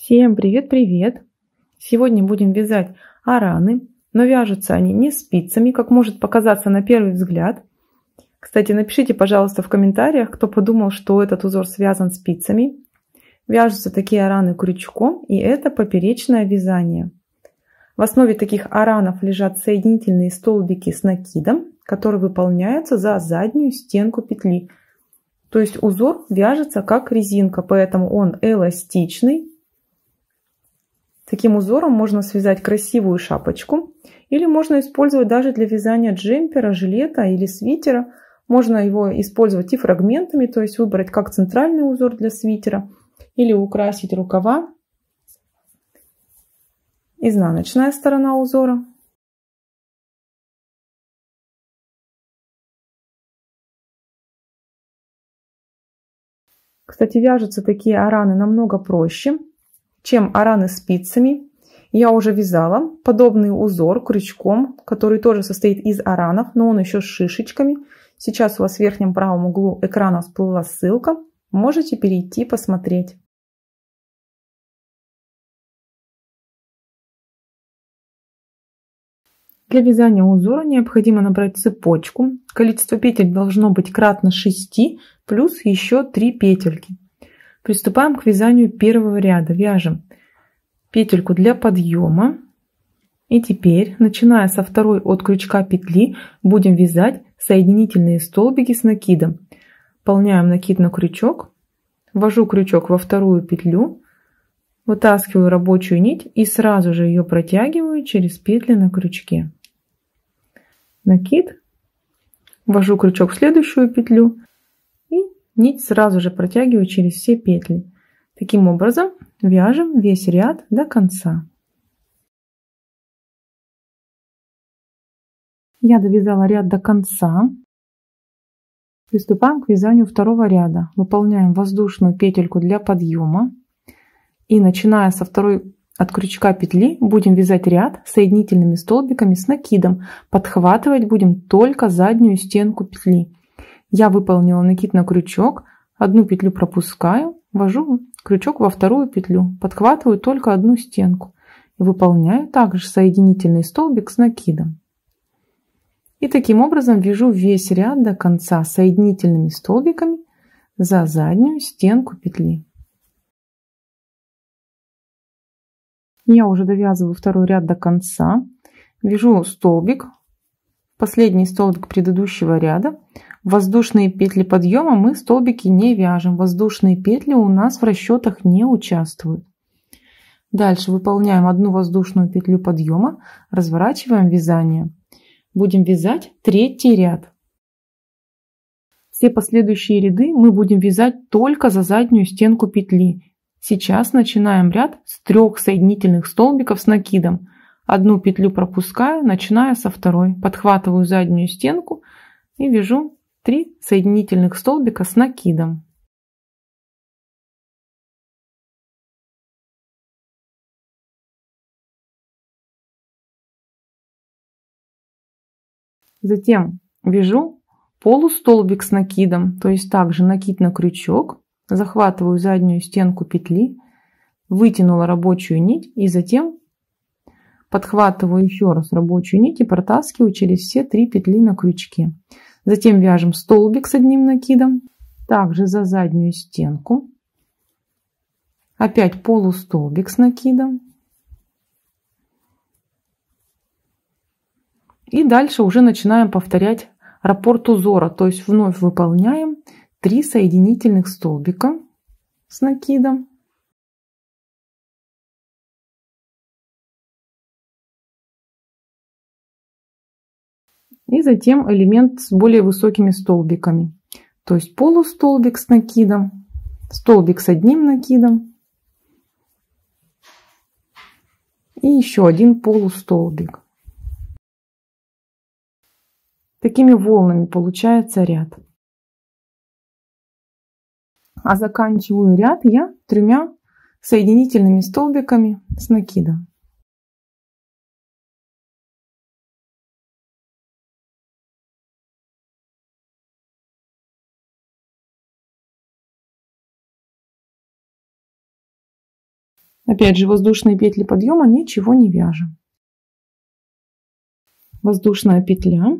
Всем привет-привет! Сегодня будем вязать араны, но вяжутся они не спицами, как может показаться на первый взгляд. Кстати, напишите, пожалуйста, в комментариях, кто подумал, что этот узор связан спицами. Вяжутся такие араны крючком, и это поперечное вязание. В основе таких аранов лежат соединительные столбики с накидом, которые выполняются за заднюю стенку петли. То есть узор вяжется как резинка, поэтому он эластичный. Таким узором можно связать красивую шапочку или можно использовать даже для вязания джемпера, жилета или свитера. Можно его использовать и фрагментами, то есть выбрать как центральный узор для свитера или украсить рукава. Изнаночная сторона узора. Кстати, вяжутся такие араны намного проще, чем араны спицами. Я уже вязала подобный узор крючком, который тоже состоит из аранов, но он еще с шишечками. Сейчас у вас в верхнем правом углу экрана всплыла ссылка. Можете перейти посмотреть. Для вязания узора необходимо набрать цепочку. Количество петель должно быть кратно 6, плюс еще 3 петельки. Приступаем к вязанию первого ряда. Вяжем петельку для подъема. И теперь, начиная со второй от крючка петли, будем вязать соединительные столбики с накидом. Выполняем накид на крючок, ввожу крючок во вторую петлю, вытаскиваю рабочую нить и сразу же ее протягиваю через петли на крючке. Накид, ввожу крючок в следующую петлю и нить сразу же протягиваю через все петли. Таким образом вяжем весь ряд до конца. Я довязала ряд до конца. Приступаем к вязанию второго ряда. Выполняем воздушную петельку для подъема. И начиная со второй от крючка петли будем вязать ряд соединительными столбиками с накидом. Подхватывать будем только заднюю стенку петли. Я выполнила накид на крючок, одну петлю пропускаю, ввожу крючок во вторую петлю, подхватываю только одну стенку и выполняю также соединительный столбик с накидом. И таким образом вяжу весь ряд до конца соединительными столбиками за заднюю стенку петли. Я уже довязываю второй ряд до конца. Вяжу столбик, последний столбик предыдущего ряда. Воздушные петли подъема мы столбики не вяжем. Воздушные петли у нас в расчетах не участвуют. Дальше выполняем одну воздушную петлю подъема, разворачиваем вязание. Будем вязать третий ряд. Все последующие ряды мы будем вязать только за заднюю стенку петли. Сейчас начинаем ряд с 3 соединительных столбиков с накидом. Одну петлю пропускаю, начиная со второй. Подхватываю заднюю стенку и вяжу 3 соединительных столбика с накидом. Затем вяжу полустолбик с накидом, то есть также накид на крючок, захватываю заднюю стенку петли, вытянула рабочую нить и затем подхватываю еще раз рабочую нить и протаскиваю через все 3 петли на крючке. Затем вяжем столбик с одним накидом, также за заднюю стенку, опять полустолбик с накидом. И дальше уже начинаем повторять раппорт узора, то есть вновь выполняем 3 соединительных столбика с накидом. И затем элемент с более высокими столбиками, то есть полустолбик с накидом, столбик с одним накидом и еще один полустолбик. Такими волнами получается ряд. А заканчиваю ряд я 3 соединительными столбиками с накидом. Опять же, воздушные петли подъема ничего не вяжем. Воздушная петля.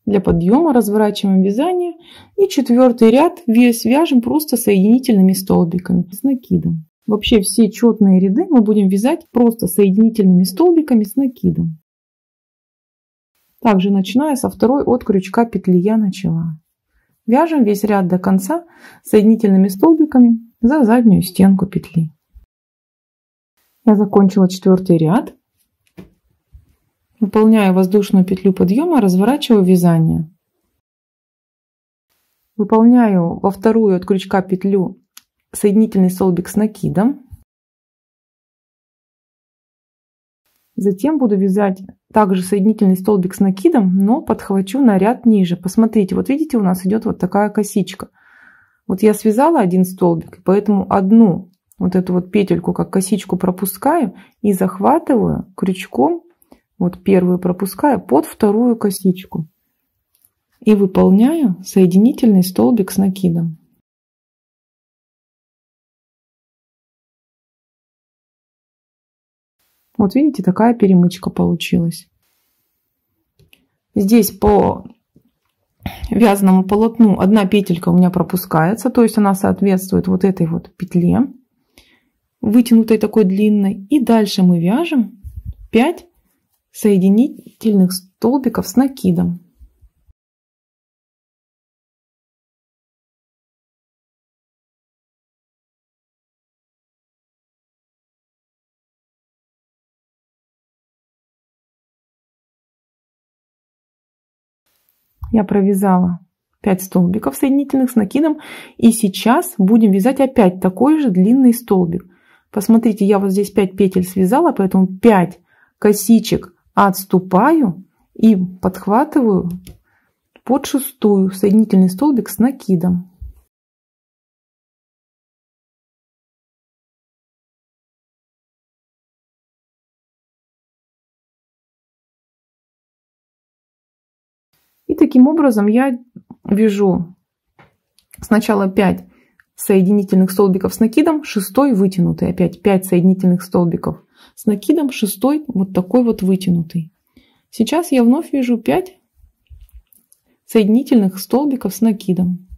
Для подъема разворачиваем вязание. И 4-й ряд весь вяжем просто соединительными столбиками с накидом. Вообще все четные ряды мы будем вязать просто соединительными столбиками с накидом. Также начиная со 2-й от крючка петли я начала. Вяжем весь ряд до конца соединительными столбиками за заднюю стенку петли. Я закончила 4-й ряд. Выполняю воздушную петлю подъема, разворачиваю вязание. Выполняю во 2-ю от крючка петлю соединительный столбик с накидом. Затем буду вязать также соединительный столбик с накидом, но подхвачу на ряд ниже. Посмотрите, вот видите, у нас идет вот такая косичка. Вот я связала один столбик, поэтому одну вот эту вот петельку как косичку пропускаю и захватываю крючком, вот первую пропускаю под 2-ю косичку и выполняю соединительный столбик с накидом. Вот видите, такая перемычка получилась. Здесь по вязаному полотну одна петелька у меня пропускается, то есть она соответствует вот этой вот петле, вытянутой такой длинной. И дальше мы вяжем 5 соединительных столбиков с накидом. Я провязала 5 столбиков соединительных с накидом. И сейчас будем вязать опять такой же длинный столбик. Посмотрите, я вот здесь 5 петель связала, поэтому 5 косичек отступаю и подхватываю под 6-ю соединительный столбик с накидом. И таким образом я вяжу сначала 5 соединительных столбиков с накидом, 6-й вытянутый. Опять 5 соединительных столбиков с накидом, 6-й вот такой вот вытянутый. Сейчас я вновь вяжу 5 соединительных столбиков с накидом.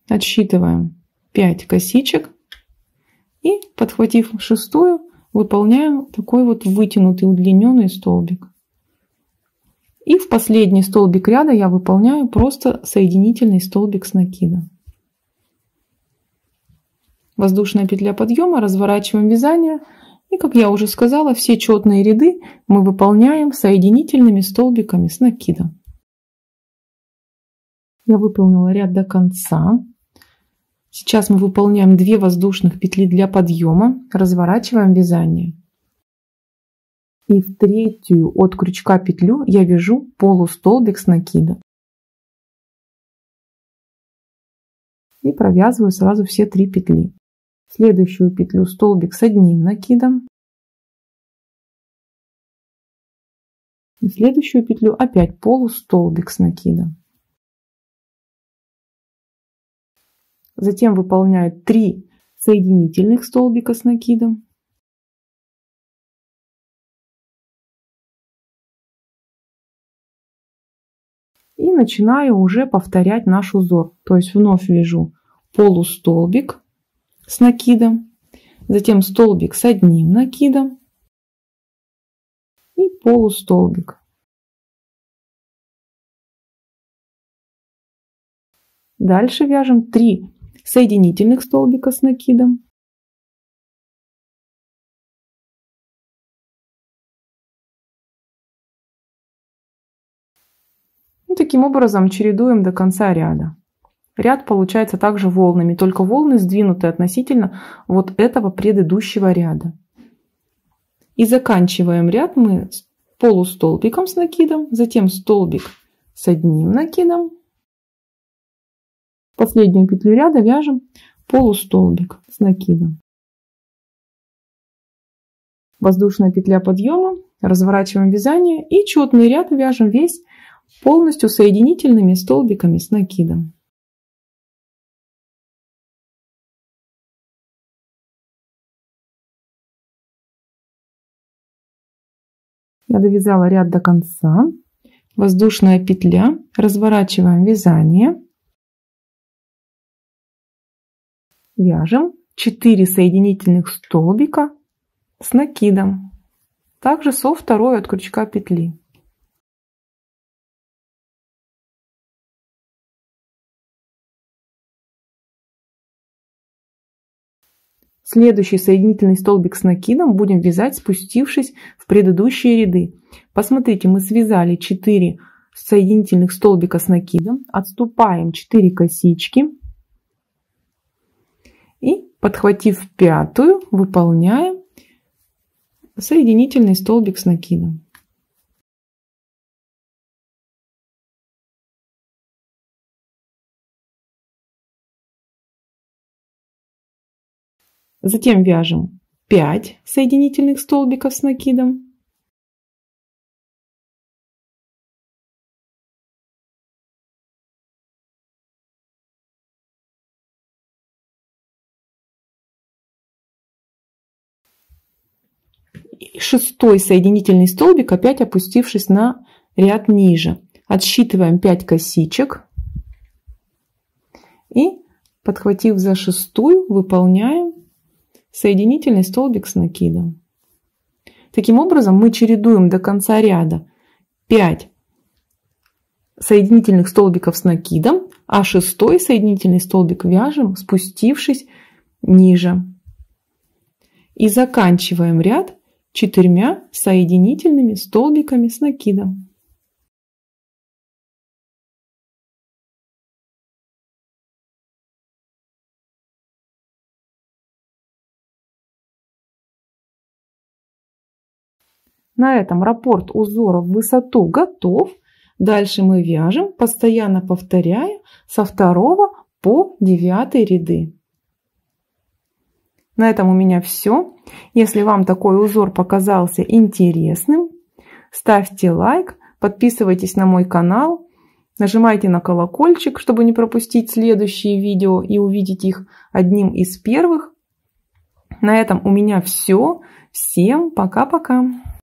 Отсчитываем 5 косичек и, подхватив 6-ю, выполняем такой вот вытянутый удлиненный столбик. И в последний столбик ряда я выполняю просто соединительный столбик с накидом. Воздушная петля подъема, разворачиваем вязание. И, как я уже сказала, все четные ряды мы выполняем соединительными столбиками с накидом. Я выполнила ряд до конца. Сейчас мы выполняем 2 воздушных петли для подъема, разворачиваем вязание. И в 3-ю от крючка петлю я вяжу полустолбик с накидом. И провязываю сразу все 3 петли. В следующую петлю столбик с одним накидом. И в следующую петлю опять полустолбик с накидом. Затем выполняю 3 соединительных столбика с накидом. И начинаю уже повторять наш узор. То есть вновь вяжу полустолбик с накидом, затем столбик с одним накидом и полустолбик. Дальше вяжем 3 соединительных столбика с накидом. И таким образом чередуем до конца ряда. Ряд получается также волнами, только волны сдвинуты относительно вот этого предыдущего ряда. И заканчиваем ряд мы с полустолбиком с накидом, затем столбик с одним накидом. Последнюю петлю ряда вяжем полустолбик с накидом. Воздушная петля подъема, разворачиваем вязание и четный ряд вяжем весь полностью соединительными столбиками с накидом. Я довязала ряд до конца. Воздушная петля, разворачиваем вязание, вяжем 4 соединительных столбика с накидом, также со второй от крючка петли. Следующий соединительный столбик с накидом будем вязать, спустившись в предыдущие ряды. Посмотрите, мы связали 4 соединительных столбика с накидом, отступаем 4 косички и, подхватив пятую, выполняем соединительный столбик с накидом. Затем вяжем 5 соединительных столбиков с накидом. И 6-й соединительный столбик, опять опустившись на ряд ниже. Отсчитываем 5 косичек и, подхватив за 6-ю, выполняем соединительный столбик с накидом. Таким образом мы чередуем до конца ряда 5 соединительных столбиков с накидом, а 6-й соединительный столбик вяжем, спустившись ниже. И заканчиваем ряд 4 соединительными столбиками с накидом. На этом раппорт узора в высоту готов. Дальше мы вяжем, постоянно повторяя со 2 по 9 ряды. На этом у меня все. Если вам такой узор показался интересным, ставьте лайк, подписывайтесь на мой канал, нажимайте на колокольчик, чтобы не пропустить следующие видео и увидеть их одним из первых. На этом у меня все. Всем пока-пока!